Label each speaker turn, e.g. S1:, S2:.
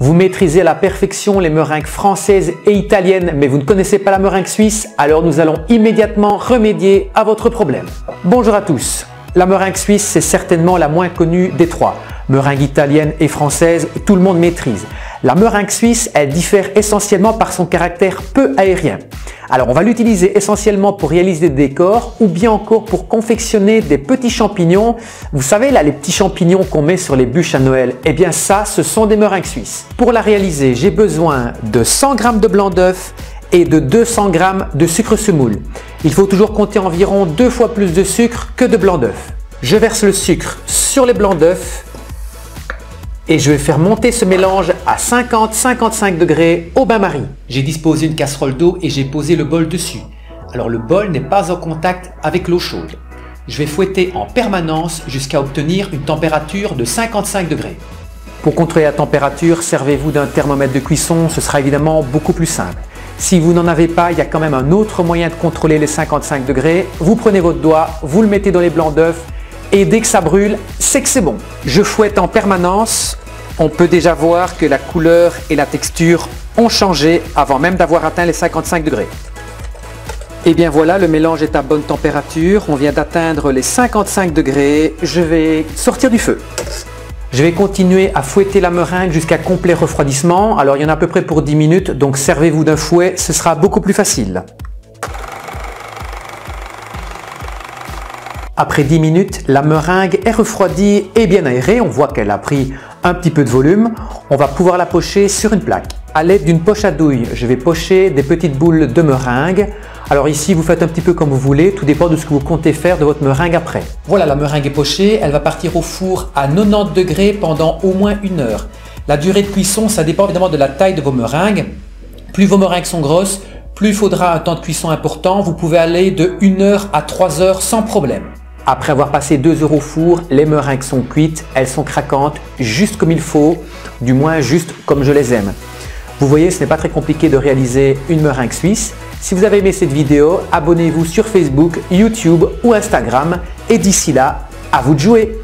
S1: Vous maîtrisez à la perfection les meringues françaises et italiennes, mais vous ne connaissez pas la meringue suisse, alors nous allons immédiatement remédier à votre problème. Bonjour à tous. La meringue suisse, c'est certainement la moins connue des trois. Meringue italienne et française, tout le monde maîtrise. La meringue suisse, elle diffère essentiellement par son caractère peu aérien. Alors on va l'utiliser essentiellement pour réaliser des décors ou bien encore pour confectionner des petits champignons. Vous savez là, les petits champignons qu'on met sur les bûches à Noël, eh bien ça, ce sont des meringues suisses. Pour la réaliser, j'ai besoin de 100 g de blanc d'œuf et de 200 g de sucre semoule. Il faut toujours compter environ 2 fois plus de sucre que de blanc d'œuf. Je verse le sucre sur les blancs d'œuf et je vais faire monter ce mélange à 50-55 degrés au bain-marie. J'ai disposé une casserole d'eau et j'ai posé le bol dessus. Alors le bol n'est pas en contact avec l'eau chaude. Je vais fouetter en permanence jusqu'à obtenir une température de 55 degrés. Pour contrôler la température, servez-vous d'un thermomètre de cuisson, ce sera évidemment beaucoup plus simple. Si vous n'en avez pas, il y a quand même un autre moyen de contrôler les 55 degrés. Vous prenez votre doigt, vous le mettez dans les blancs d'œuf et dès que ça brûle, c'est que c'est bon. Je fouette en permanence. On peut déjà voir que la couleur et la texture ont changé avant même d'avoir atteint les 55 degrés. Et bien voilà, le mélange est à bonne température. On vient d'atteindre les 55 degrés. Je vais sortir du feu. Je vais continuer à fouetter la meringue jusqu'à complet refroidissement. Alors il y en a à peu près pour 10 minutes, donc servez-vous d'un fouet, ce sera beaucoup plus facile. Après 10 minutes, la meringue est refroidie et bien aérée. On voit qu'elle a pris un petit peu de volume. On va pouvoir la pocher sur une plaque. À l'aide d'une poche à douille, je vais pocher des petites boules de meringue. Alors ici, vous faites un petit peu comme vous voulez, tout dépend de ce que vous comptez faire de votre meringue après. Voilà, la meringue est pochée, elle va partir au four à 90 degrés pendant au moins 1 heure. La durée de cuisson, ça dépend évidemment de la taille de vos meringues. Plus vos meringues sont grosses, plus il faudra un temps de cuisson important. Vous pouvez aller de 1 heure à 3 heures sans problème. Après avoir passé 2 heures au four, les meringues sont cuites, elles sont craquantes, juste comme il faut, du moins juste comme je les aime. Vous voyez, ce n'est pas très compliqué de réaliser une meringue suisse. Si vous avez aimé cette vidéo, abonnez-vous sur Facebook, YouTube ou Instagram et d'ici là, à vous de jouer!